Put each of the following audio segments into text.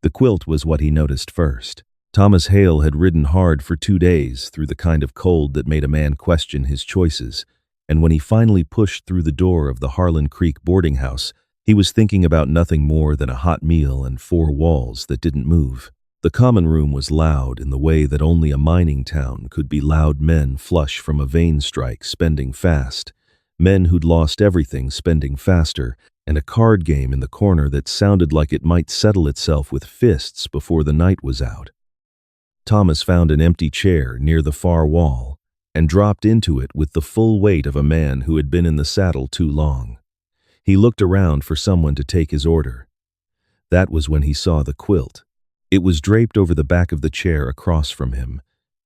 The quilt was what he noticed first. Thomas Hale had ridden hard for 2 days through the kind of cold that made a man question his choices, and when he finally pushed through the door of the Harlan Creek boarding house, he was thinking about nothing more than a hot meal and 4 walls that didn't move. The common room was loud in the way that only a mining town could be. Loud men flush from a vein strike spending fast, men who'd lost everything spending faster, and a card game in the corner that sounded like it might settle itself with fists before the night was out. Thomas found an empty chair near the far wall and dropped into it with the full weight of a man who had been in the saddle too long. He looked around for someone to take his order. That was when he saw the quilt. It was draped over the back of the chair across from him,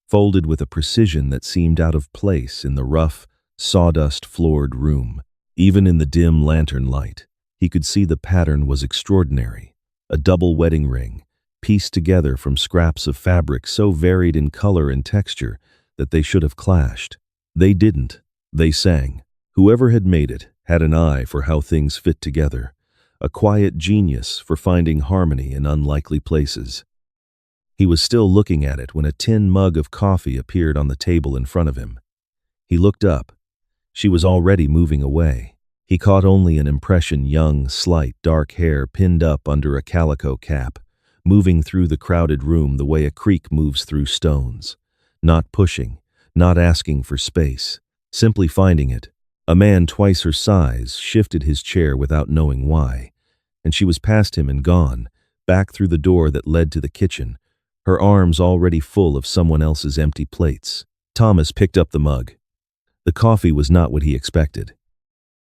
folded with a precision that seemed out of place in the rough, sawdust-floored room. Even in the dim lantern light, he could see the pattern was extraordinary. A double wedding ring, pieced together from scraps of fabric so varied in color and texture that they should have clashed. They didn't. They sang. Whoever had made it had an eye for how things fit together, a quiet genius for finding harmony in unlikely places. He was still looking at it when a tin mug of coffee appeared on the table in front of him. He looked up. She was already moving away. He caught only an impression: young, slight, dark hair pinned up under a calico cap, moving through the crowded room the way a creek moves through stones. Not pushing, not asking for space, simply finding it. A man twice her size shifted his chair without knowing why, and she was past him and gone, back through the door that led to the kitchen, her arms already full of someone else's empty plates. Thomas picked up the mug. The coffee was not what he expected.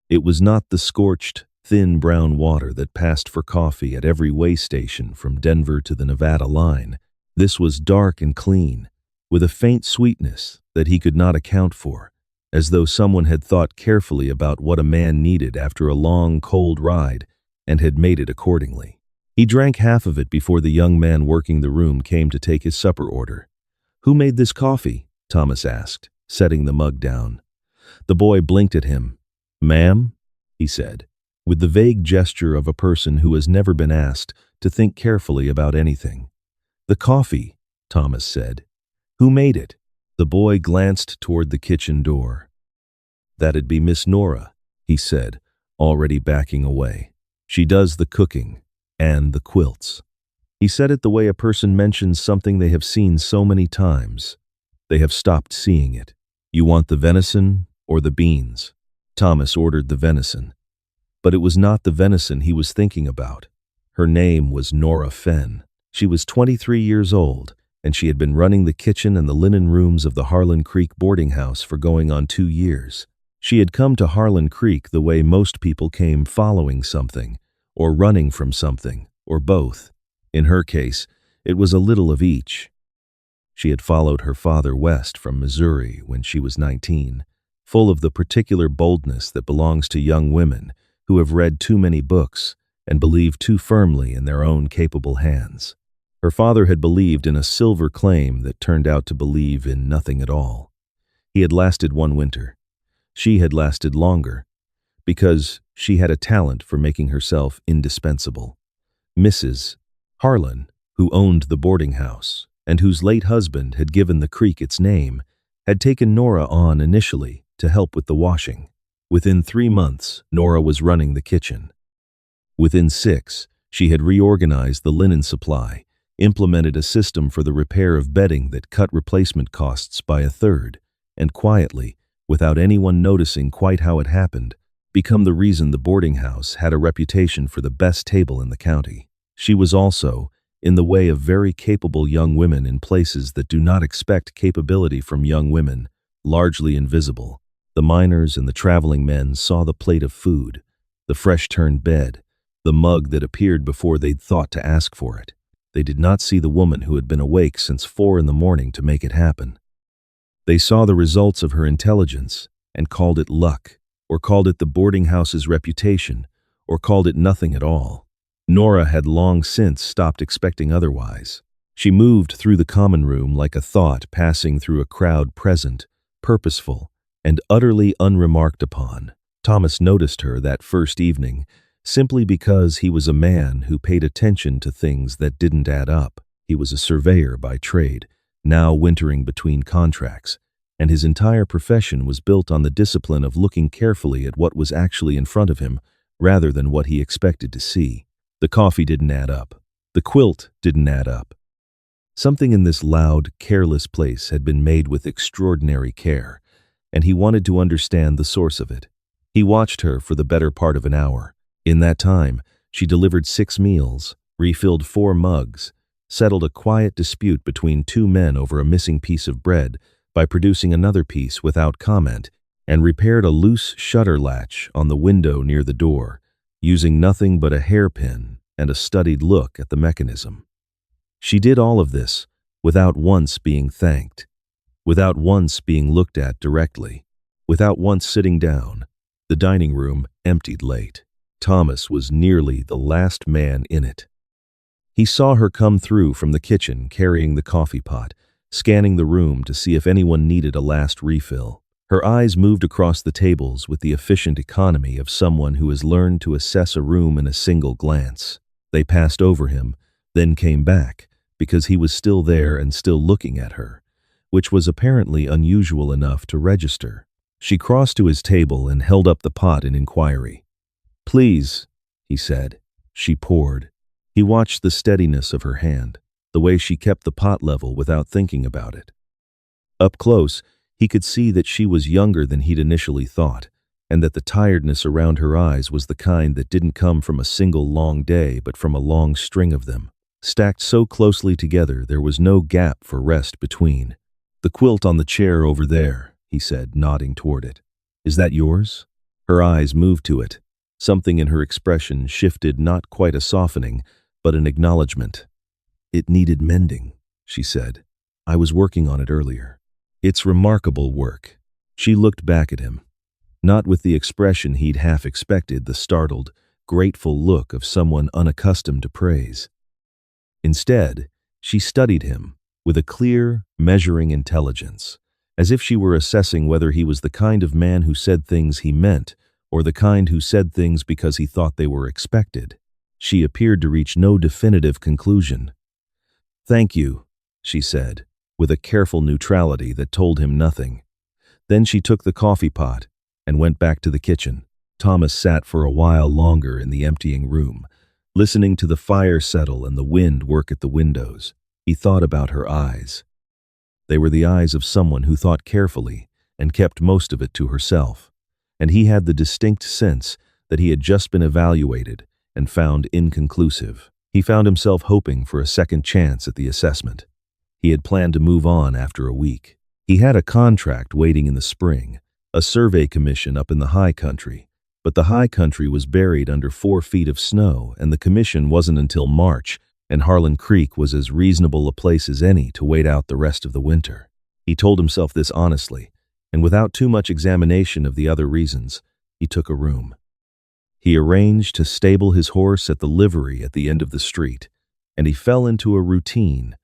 It was not the scorched, thin brown water that passed for coffee at every way station from Denver to the Nevada line. This was dark and clean, with a faint sweetness that he could not account for, as though someone had thought carefully about what a man needed after a long, cold ride and had made it accordingly. He drank half of it before the young man working the room came to take his supper order. "Who made this coffee?" Thomas asked, setting the mug down. The boy blinked at him. "Ma'am?" he said, with the vague gesture of a person who has never been asked to think carefully about anything. "The coffee," Thomas said. "Who made it?" The boy glanced toward the kitchen door. "That'd be Miss Nora," he said, already backing away. "She does the cooking and the quilts." He said it the way a person mentions something they have seen so many times. They have stopped seeing it. "You want the venison or the beans?" Thomas ordered the venison. But it was not the venison he was thinking about. Her name was Nora Fenn. She was 23 years old, and she had been running the kitchen and the linen rooms of the Harlan Creek boarding house for going on 2 years. She had come to Harlan Creek the way most people came, following something, or running from something, or both. In her case, it was a little of each. She had followed her father west from Missouri when she was 19, full of the particular boldness that belongs to young women who have read too many books and believe too firmly in their own capable hands. Her father had believed in a silver claim that turned out to believe in nothing at all. He had lasted 1 winter. She had lasted longer, because she had a talent for making herself indispensable. Mrs. Harlan, who owned the boarding house, and whose late husband had given the creek its name, had taken Nora on initially to help with the washing. Within 3 months, Nora was running the kitchen. Within 6, she had reorganized the linen supply, implemented a system for the repair of bedding that cut replacement costs by 1/3, and quietly, without anyone noticing quite how it happened, become the reason the boarding house had a reputation for the best table in the county. She was also, in the way of very capable young women in places that do not expect capability from young women, largely invisible. The miners and the traveling men saw the plate of food, the fresh-turned bed, the mug that appeared before they'd thought to ask for it. They did not see the woman who had been awake since 4 in the morning to make it happen. They saw the results of her intelligence and called it luck, or called it the boarding house's reputation, or called it nothing at all. Nora had long since stopped expecting otherwise. She moved through the common room like a thought passing through a crowd, present, purposeful, and utterly unremarked upon. Thomas noticed her that first evening, simply because he was a man who paid attention to things that didn't add up. He was a surveyor by trade, now wintering between contracts, and his entire profession was built on the discipline of looking carefully at what was actually in front of him rather than what he expected to see. The coffee didn't add up. The quilt didn't add up. Something in this loud, careless place had been made with extraordinary care, and he wanted to understand the source of it. He watched her for the better part of an hour. In that time, she delivered 6 meals, refilled 4 mugs, settled a quiet dispute between 2 men over a missing piece of bread by producing another piece without comment, and repaired a loose shutter latch on the window near the door, using nothing but a hairpin and a studied look at the mechanism. She did all of this without once being thanked, without once being looked at directly, without once sitting down. The dining room emptied late. Thomas was nearly the last man in it. He saw her come through from the kitchen carrying the coffee pot, scanning the room to see if anyone needed a last refill. Her eyes moved across the tables with the efficient economy of someone who has learned to assess a room in a single glance. They passed over him, then came back, because he was still there and still looking at her, which was apparently unusual enough to register. She crossed to his table and held up the pot in inquiry. "Please," he said. She poured. He watched the steadiness of her hand, the way she kept the pot level without thinking about it. Up close, he could see that she was younger than he'd initially thought, and that the tiredness around her eyes was the kind that didn't come from a single long day but from a long string of them. Stacked so closely together there was no gap for rest between. "The quilt on the chair over there," he said, nodding toward it. "Is that yours?" Her eyes moved to it. Something in her expression shifted, not quite a softening, but an acknowledgement. "It needed mending," she said. "I was working on it earlier." "It's remarkable work." She looked back at him, not with the expression he'd half expected, the startled, grateful look of someone unaccustomed to praise. Instead, she studied him with a clear, measuring intelligence, as if she were assessing whether he was the kind of man who said things he meant or the kind who said things because he thought they were expected. She appeared to reach no definitive conclusion. "Thank you," she said, with a careful neutrality that told him nothing. Then she took the coffee pot and went back to the kitchen. Thomas sat for a while longer in the emptying room, listening to the fire settle and the wind work at the windows. He thought about her eyes. They were the eyes of someone who thought carefully and kept most of it to herself, and he had the distinct sense that he had just been evaluated and found inconclusive. He found himself hoping for a second chance at the assessment. He had planned to move on after a week. He had a contract waiting in the spring, a survey commission up in the high country, but the high country was buried under 4 feet of snow, and the commission wasn't until March, and Harlan Creek was as reasonable a place as any to wait out the rest of the winter. He told himself this honestly, and without too much examination of the other reasons, he took a room. He arranged to stable his horse at the livery at the end of the street, and he fell into a routine,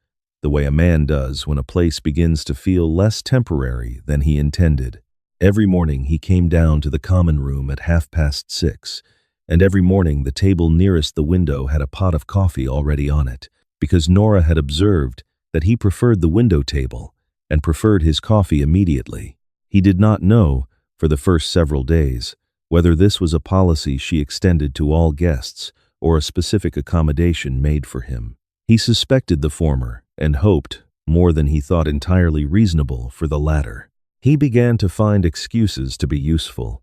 the way a man does when a place begins to feel less temporary than he intended. Every morning he came down to the common room at 6:30, and every morning the table nearest the window had a pot of coffee already on it, because Nora had observed that he preferred the window table and preferred his coffee immediately. He did not know, for the first several days, whether this was a policy she extended to all guests or a specific accommodation made for him. He suspected the former and hoped, more than he thought entirely reasonable, for the latter. He began to find excuses to be useful.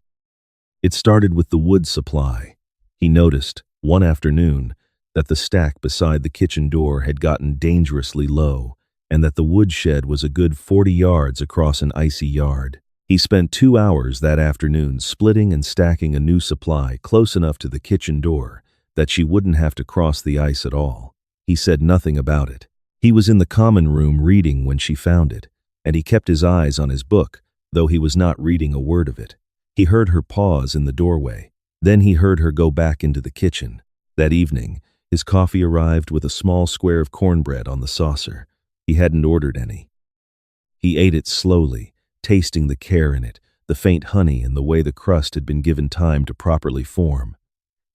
It started with the wood supply. He noticed, one afternoon, that the stack beside the kitchen door had gotten dangerously low, and that the woodshed was a good 40 yards across an icy yard. He spent 2 hours that afternoon splitting and stacking a new supply close enough to the kitchen door that she wouldn't have to cross the ice at all. He said nothing about it. He was in the common room reading when she found it, and he kept his eyes on his book, though he was not reading a word of it. He heard her pause in the doorway. Then he heard her go back into the kitchen. That evening, his coffee arrived with a small square of cornbread on the saucer. He hadn't ordered any. He ate it slowly, tasting the care in it, the faint honey and the way the crust had been given time to properly form.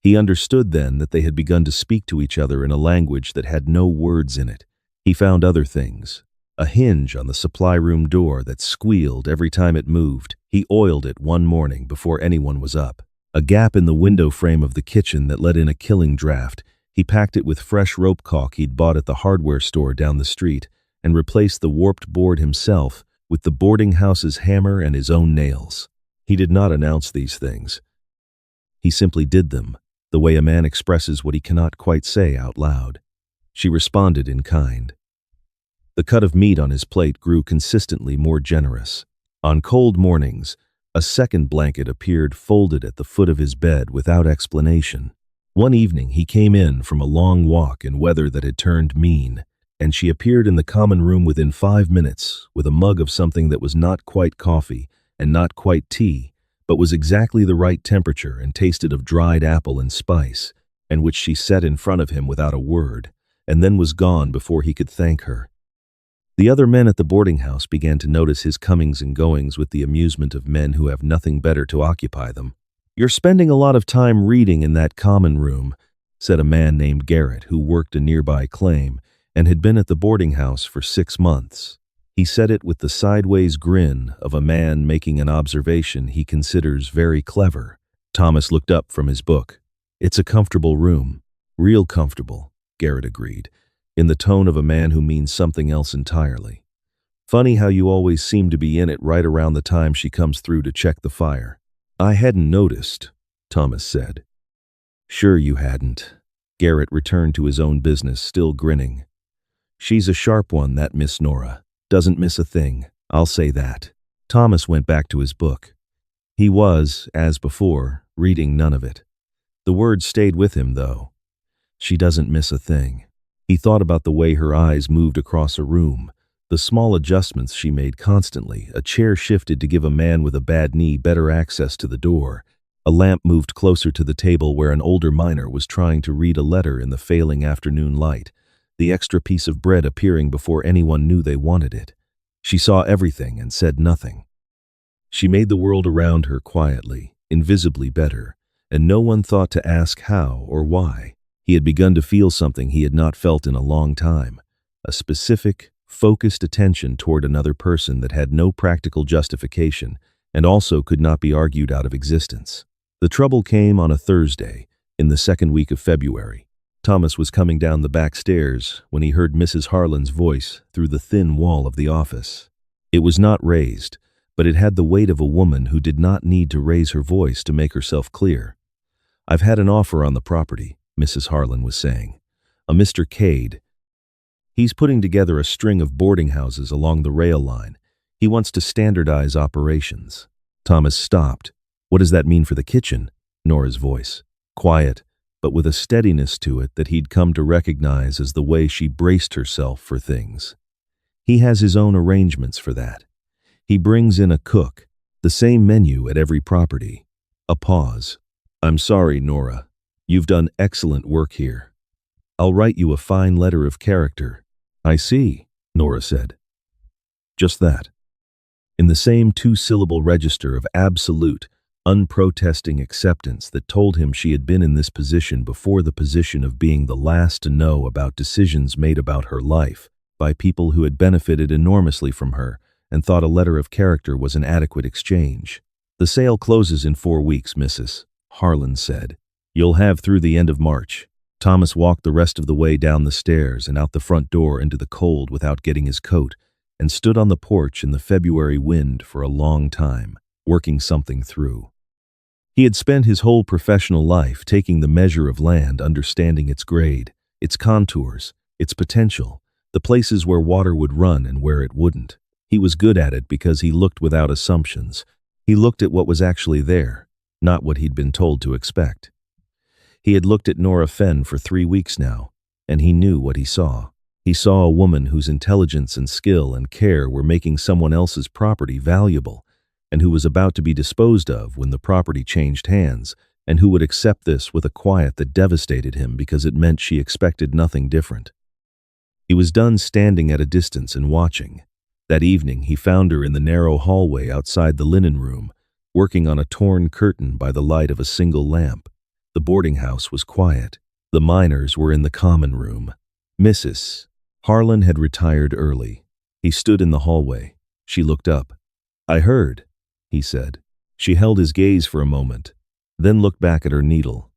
He understood then that they had begun to speak to each other in a language that had no words in it. He found other things. A hinge on the supply room door that squealed every time it moved. He oiled it one morning before anyone was up. A gap in the window frame of the kitchen that let in a killing draft. He packed it with fresh rope caulk he'd bought at the hardware store down the street and replaced the warped board himself with the boarding house's hammer and his own nails. He did not announce these things. He simply did them, the way a man expresses what he cannot quite say out loud. She responded in kind. The cut of meat on his plate grew consistently more generous. On cold mornings, a second blanket appeared folded at the foot of his bed without explanation. One evening he came in from a long walk in weather that had turned mean, and she appeared in the common room within 5 minutes with a mug of something that was not quite coffee and not quite tea, but was exactly the right temperature and tasted of dried apple and spice, and which she set in front of him without a word, and then was gone before he could thank her. The other men at the boarding house began to notice his comings and goings with the amusement of men who have nothing better to occupy them. "You're spending a lot of time reading in that common room," said a man named Garrett who worked a nearby claim and had been at the boarding house for 6 months. He said it with the sideways grin of a man making an observation he considers very clever. Thomas looked up from his book. "It's a comfortable room. Real comfortable," Garrett agreed, in the tone of a man who means something else entirely. "Funny how you always seem to be in it right around the time she comes through to check the fire." "I hadn't noticed," Thomas said. "Sure you hadn't." Garrett returned to his own business, still grinning. "She's a sharp one, that Miss Nora. Doesn't miss a thing, I'll say that." Thomas went back to his book. He was, as before, reading none of it. The words stayed with him, though. She doesn't miss a thing. He thought about the way her eyes moved across a room, the small adjustments she made constantly. A chair shifted to give a man with a bad knee better access to the door. A lamp moved closer to the table where an older miner was trying to read a letter in the failing afternoon light, the extra piece of bread appearing before anyone knew they wanted it. She saw everything and said nothing. She made the world around her quietly, invisibly better, and no one thought to ask how or why. He had begun to feel something he had not felt in a long time, a specific, focused attention toward another person that had no practical justification and also could not be argued out of existence. The trouble came on a Thursday, in the second week of February. Thomas was coming down the back stairs when he heard Mrs. Harlan's voice through the thin wall of the office. It was not raised, but it had the weight of a woman who did not need to raise her voice to make herself clear. "I've had an offer on the property," Mrs. Harlan was saying. "A Mr. Cade. He's putting together a string of boarding houses along the rail line. He wants to standardize operations." Thomas stopped. "What does that mean for the kitchen?" Nora's voice. Quiet, but with a steadiness to it that he'd come to recognize as the way she braced herself for things. "He has his own arrangements for that. He brings in a cook, the same menu at every property." A pause. "I'm sorry, Nora. You've done excellent work here. I'll write you a fine letter of character." "I see," Nora said. Just that. In the same 2-syllable register of absolute, unprotesting acceptance that told him she had been in this position before, the position of being the last to know about decisions made about her life by people who had benefited enormously from her and thought a letter of character was an adequate exchange. "The sale closes in 4 weeks, Mrs. Harlan said. "You'll have through the end of March." Thomas walked the rest of the way down the stairs and out the front door into the cold without getting his coat, and stood on the porch in the February wind for a long time, working something through. He had spent his whole professional life taking the measure of land, understanding its grade, its contours, its potential, the places where water would run and where it wouldn't. He was good at it because he looked without assumptions. He looked at what was actually there, not what he'd been told to expect. He had looked at Nora Fenn for 3 weeks now, and he knew what he saw. He saw a woman whose intelligence and skill and care were making someone else's property valuable, and who was about to be disposed of when the property changed hands, and who would accept this with a quiet that devastated him because it meant she expected nothing different. He was done standing at a distance and watching. That evening he found her in the narrow hallway outside the linen room, working on a torn curtain by the light of a single lamp. The boarding house was quiet. The miners were in the common room. Mrs. Harlan had retired early. He stood in the hallway. She looked up. "I heard," he said. She held his gaze for a moment, then looked back at her needle.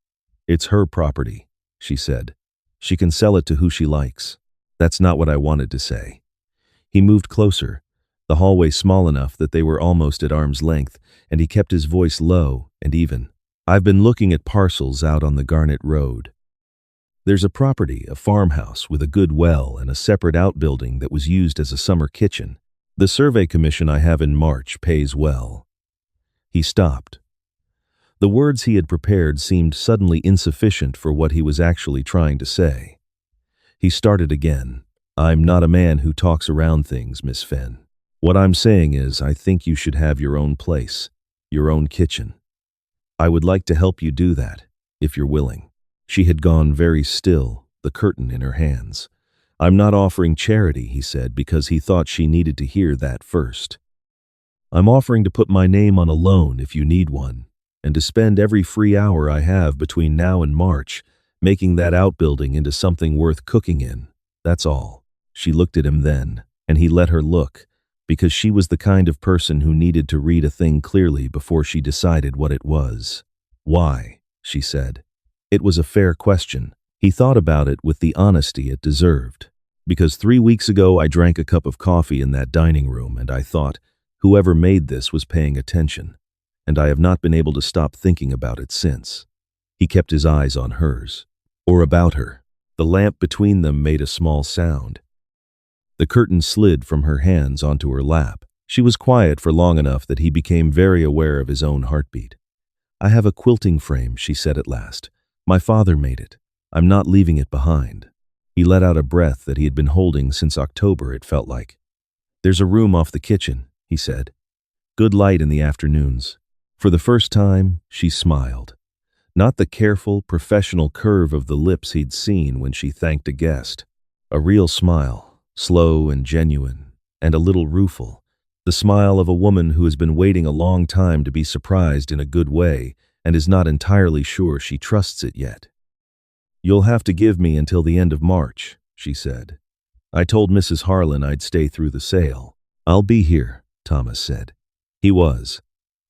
"It's her property," she said. "She can sell it to who she likes." "That's not what I wanted to say." He moved closer, the hallway small enough that they were almost at arm's length, and he kept his voice low and even. "I've been looking at parcels out on the Garnet Road. There's a property, a farmhouse with a good well and a separate outbuilding that was used as a summer kitchen. The survey commission I have in March pays well." He stopped. The words he had prepared seemed suddenly insufficient for what he was actually trying to say. He started again. "I'm not a man who talks around things, Miss Fenn. What I'm saying is, I think you should have your own place, your own kitchen. I would like to help you do that, if you're willing." She had gone very still, the curtain in her hands. "I'm not offering charity," he said, because he thought she needed to hear that first. "I'm offering to put my name on a loan if you need one, and to spend every free hour I have between now and March making that outbuilding into something worth cooking in. That's all." She looked at him then, and he let her look, because she was the kind of person who needed to read a thing clearly before she decided what it was. "Why?" she said. It was a fair question. He thought about it with the honesty it deserved. "Because 3 weeks ago I drank a cup of coffee in that dining room, and I thought, whoever made this was paying attention, and I have not been able to stop thinking about it since." He kept his eyes on hers, or about her. The lamp between them made a small sound. The curtain slid from her hands onto her lap. She was quiet for long enough that he became very aware of his own heartbeat. "I have a quilting frame," she said at last. "My father made it. I'm not leaving it behind." He let out a breath that he had been holding since October, it felt like. "There's a room off the kitchen," he said. "Good light in the afternoons." For the first time, she smiled. Not the careful, professional curve of the lips he'd seen when she thanked a guest. A real smile, slow and genuine, and a little rueful. The smile of a woman who has been waiting a long time to be surprised in a good way and is not entirely sure she trusts it yet. "You'll have to give me until the end of March," she said. "I told Mrs. Harlan I'd stay through the sale." "I'll be here," Thomas said. He was.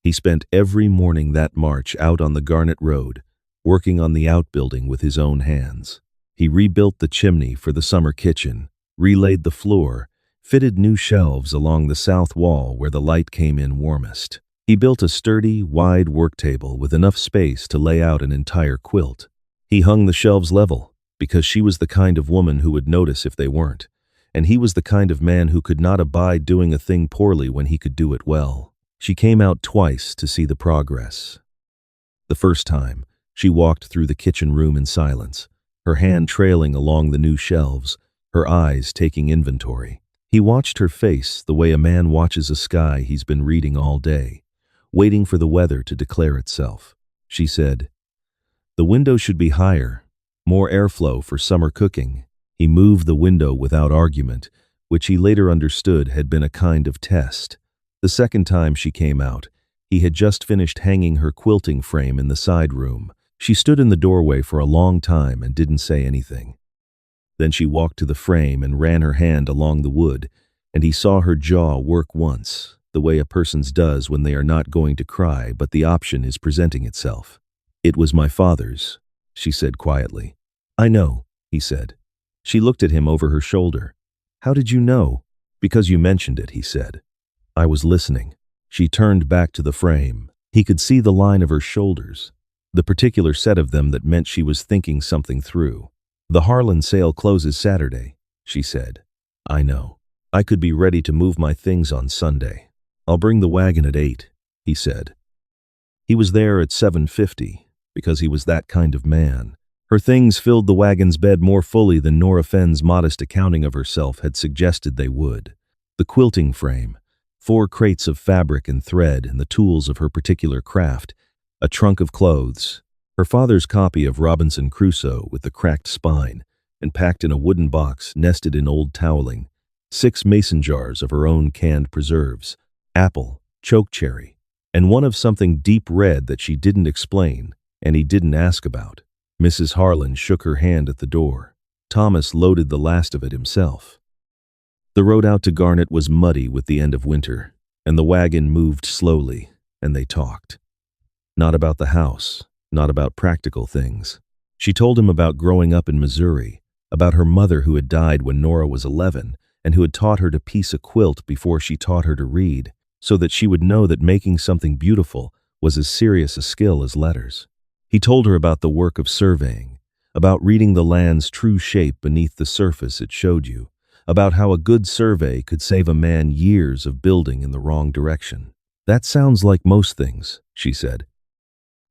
He spent every morning that March out on the Garnet Road, working on the outbuilding with his own hands. He rebuilt the chimney for the summer kitchen, relaid the floor, fitted new shelves along the south wall where the light came in warmest. He built a sturdy, wide work table with enough space to lay out an entire quilt. He hung the shelves level, because she was the kind of woman who would notice if they weren't, and he was the kind of man who could not abide doing a thing poorly when he could do it well. She came out twice to see the progress. The first time, she walked through the kitchen room in silence, her hand trailing along the new shelves, her eyes taking inventory. He watched her face the way a man watches a sky he's been reading all day, waiting for the weather to declare itself. She said, "The window should be higher, more airflow for summer cooking." He moved the window without argument, which he later understood had been a kind of test. The second time she came out, he had just finished hanging her quilting frame in the side room. She stood in the doorway for a long time and didn't say anything. Then she walked to the frame and ran her hand along the wood, and he saw her jaw work once, the way a person's does when they are not going to cry but the option is presenting itself. "It was my father's," she said quietly. "I know," he said. She looked at him over her shoulder. "How did you know?" "Because you mentioned it," he said. "I was listening." She turned back to the frame. He could see the line of her shoulders, the particular set of them that meant she was thinking something through. "The Harlan sale closes Saturday," she said. "I know. I could be ready to move my things on Sunday. I'll bring the wagon at 8, he said. He was there at 7:50, because he was that kind of man. Her things filled the wagon's bed more fully than Nora Fenn's modest accounting of herself had suggested they would. The quilting frame, 4 crates of fabric and thread and the tools of her particular craft, a trunk of clothes, her father's copy of Robinson Crusoe with the cracked spine, and packed in a wooden box nested in old toweling, 6 mason jars of her own canned preserves, apple, chokecherry, and one of something deep red that she didn't explain, and he didn't ask about. Mrs. Harlan shook her hand at the door. Thomas loaded the last of it himself. The road out to Garnet was muddy with the end of winter, and the wagon moved slowly, and they talked. Not about the house, not about practical things. She told him about growing up in Missouri, about her mother who had died when Nora was 11, and who had taught her to piece a quilt before she taught her to read, so that she would know that making something beautiful was as serious a skill as letters. He told her about the work of surveying, about reading the land's true shape beneath the surface it showed you, about how a good survey could save a man years of building in the wrong direction. That sounds like most things, she said.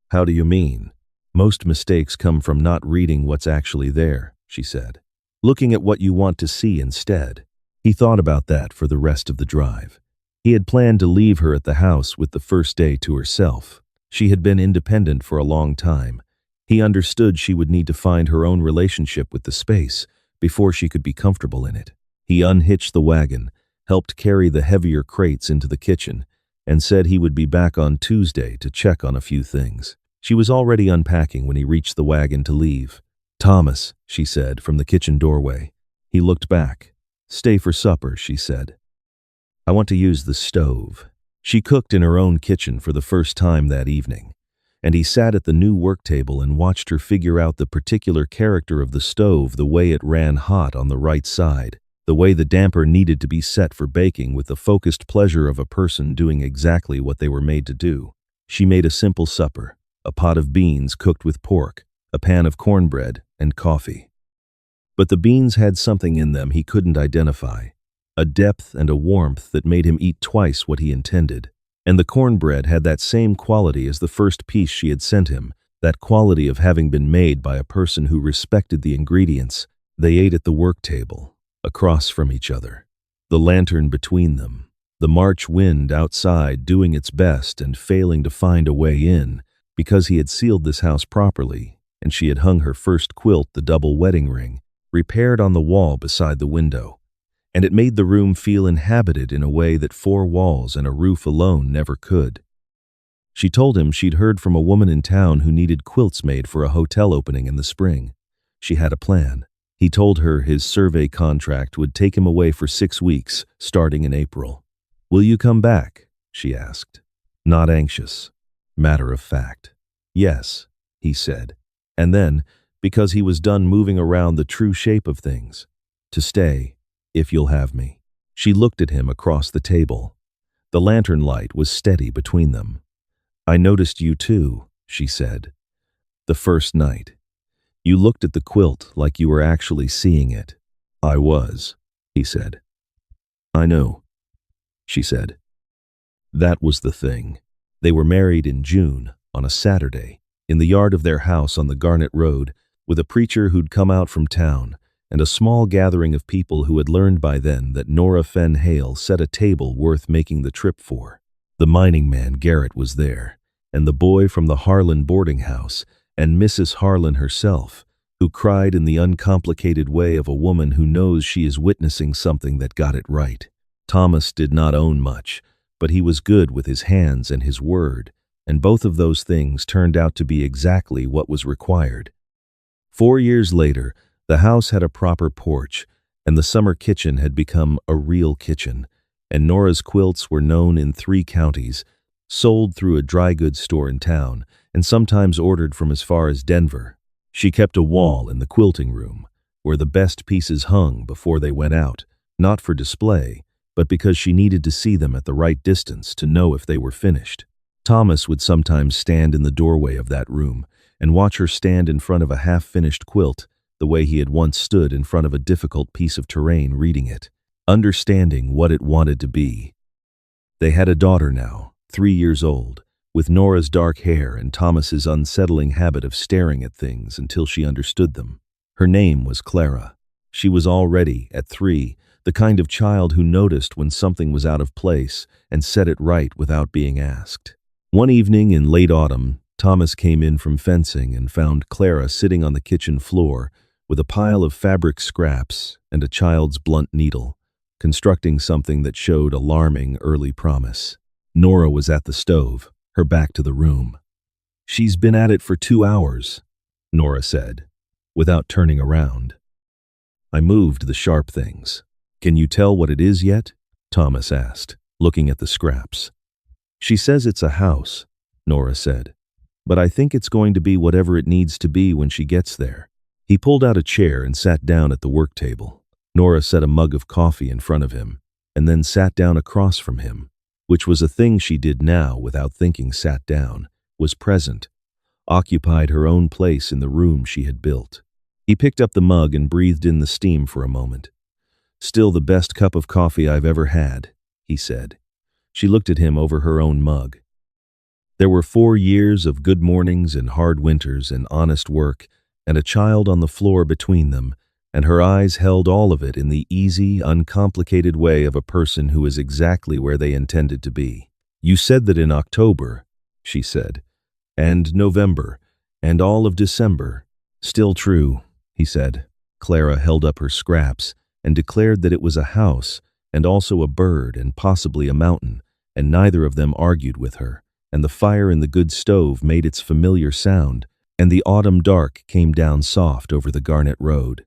How do you mean? Most mistakes come from not reading what's actually there, she said. Looking at what you want to see instead. He thought about that for the rest of the drive. He had planned to leave her at the house with the first day to herself. She had been independent for a long time. He understood she would need to find her own relationship with the space before she could be comfortable in it. He unhitched the wagon, helped carry the heavier crates into the kitchen, and said he would be back on Tuesday to check on a few things. She was already unpacking when he reached the wagon to leave. "Thomas," she said from the kitchen doorway. He looked back. "Stay for supper," she said. "I want to use the stove." She cooked in her own kitchen for the first time that evening, and he sat at the new work table and watched her figure out the particular character of the stove, the way it ran hot on the right side, the way the damper needed to be set for baking with the focused pleasure of a person doing exactly what they were made to do. She made a simple supper, a pot of beans cooked with pork, a pan of cornbread, and coffee. But the beans had something in them he couldn't identify, a depth and a warmth that made him eat twice what he intended. And the cornbread had that same quality as the first piece she had sent him, that quality of having been made by a person who respected the ingredients. They ate at the work table, across from each other, the lantern between them, the March wind outside doing its best and failing to find a way in, because he had sealed this house properly, and she had hung her first quilt, the double wedding ring, repaired on the wall beside the window, and it made the room feel inhabited in a way that four walls and a roof alone never could. She told him she'd heard from a woman in town who needed quilts made for a hotel opening in the spring. She had a plan. He told her his survey contract would take him away for 6 weeks, starting in April. "Will you come back?" she asked. Not anxious. Matter of fact. "Yes," he said. And then, because he was done moving around the true shape of things, "To stay, if you'll have me." She looked at him across the table. The lantern light was steady between them. "I noticed you too," she said. "The first night. You looked at the quilt like you were actually seeing it." "I was," he said. "I know," she said. That was the thing. They were married in June, on a Saturday, in the yard of their house on the Garnet Road, with a preacher who'd come out from town, and a small gathering of people who had learned by then that Nora Fenn Hale set a table worth making the trip for. The mining man Garrett was there, and the boy from the Harlan boarding house, and Mrs. Harlan herself, who cried in the uncomplicated way of a woman who knows she is witnessing something that got it right. Thomas did not own much, but he was good with his hands and his word, and both of those things turned out to be exactly what was required. 4 years later, the house had a proper porch, and the summer kitchen had become a real kitchen, and Nora's quilts were known in 3 counties, sold through a dry goods store in town, and sometimes ordered from as far as Denver. She kept a wall in the quilting room, where the best pieces hung before they went out, not for display, but because she needed to see them at the right distance to know if they were finished. Thomas would sometimes stand in the doorway of that room and watch her stand in front of a half-finished quilt, the way he had once stood in front of a difficult piece of terrain reading it, understanding what it wanted to be. They had a daughter now, 3 years old, with Nora's dark hair and Thomas's unsettling habit of staring at things until she understood them. Her name was Clara. She was already, at 3, the kind of child who noticed when something was out of place and set it right without being asked. One evening in late autumn, Thomas came in from fencing and found Clara sitting on the kitchen floor with a pile of fabric scraps and a child's blunt needle, constructing something that showed alarming early promise. Nora was at the stove, her back to the room. She's been at it for 2 hours, Nora said, without turning around. I moved the sharp things. Can you tell what it is yet? Thomas asked, looking at the scraps. She says it's a house, Nora said, but I think it's going to be whatever it needs to be when she gets there. He pulled out a chair and sat down at the work table. Nora set a mug of coffee in front of him, and then sat down across from him, which was a thing she did now without thinking. Sat down, was present, occupied her own place in the room she had built. He picked up the mug and breathed in the steam for a moment. Still the best cup of coffee I've ever had, he said. She looked at him over her own mug. There were 4 years of good mornings and hard winters and honest work, and a child on the floor between them, and her eyes held all of it in the easy, uncomplicated way of a person who is exactly where they intended to be. You said that in October, she said, and November, and all of December. Still true, he said. Clara held up her scraps and declared that it was a house and also a bird and possibly a mountain, and neither of them argued with her, and the fire in the good stove made its familiar sound, and the autumn dark came down soft over the Garnet Road.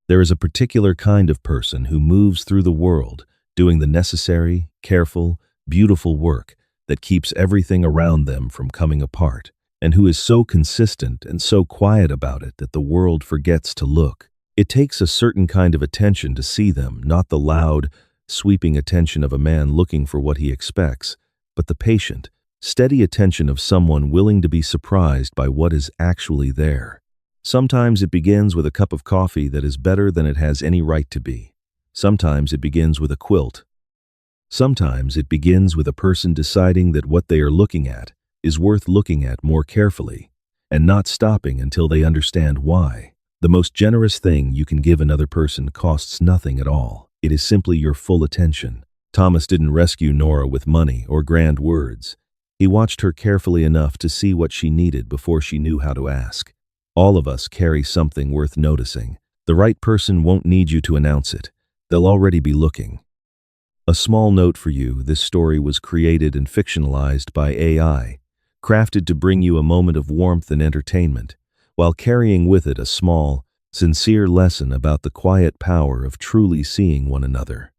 There is a particular kind of person who moves through the world, doing the necessary, careful, beautiful work that keeps everything around them from coming apart, and who is so consistent and so quiet about it that the world forgets to look. It takes a certain kind of attention to see them, not the loud, sweeping attention of a man looking for what he expects, but the patient, steady attention of someone willing to be surprised by what is actually there. Sometimes it begins with a cup of coffee that is better than it has any right to be. Sometimes it begins with a quilt. Sometimes it begins with a person deciding that what they are looking at is worth looking at more carefully, and not stopping until they understand why. The most generous thing you can give another person costs nothing at all. It is simply your full attention. Thomas didn't rescue Nora with money or grand words. He watched her carefully enough to see what she needed before she knew how to ask. All of us carry something worth noticing. The right person won't need you to announce it. They'll already be looking. A small note for you: this story was created and fictionalized by AI, crafted to bring you a moment of warmth and entertainment, while carrying with it a small, sincere lesson about the quiet power of truly seeing one another.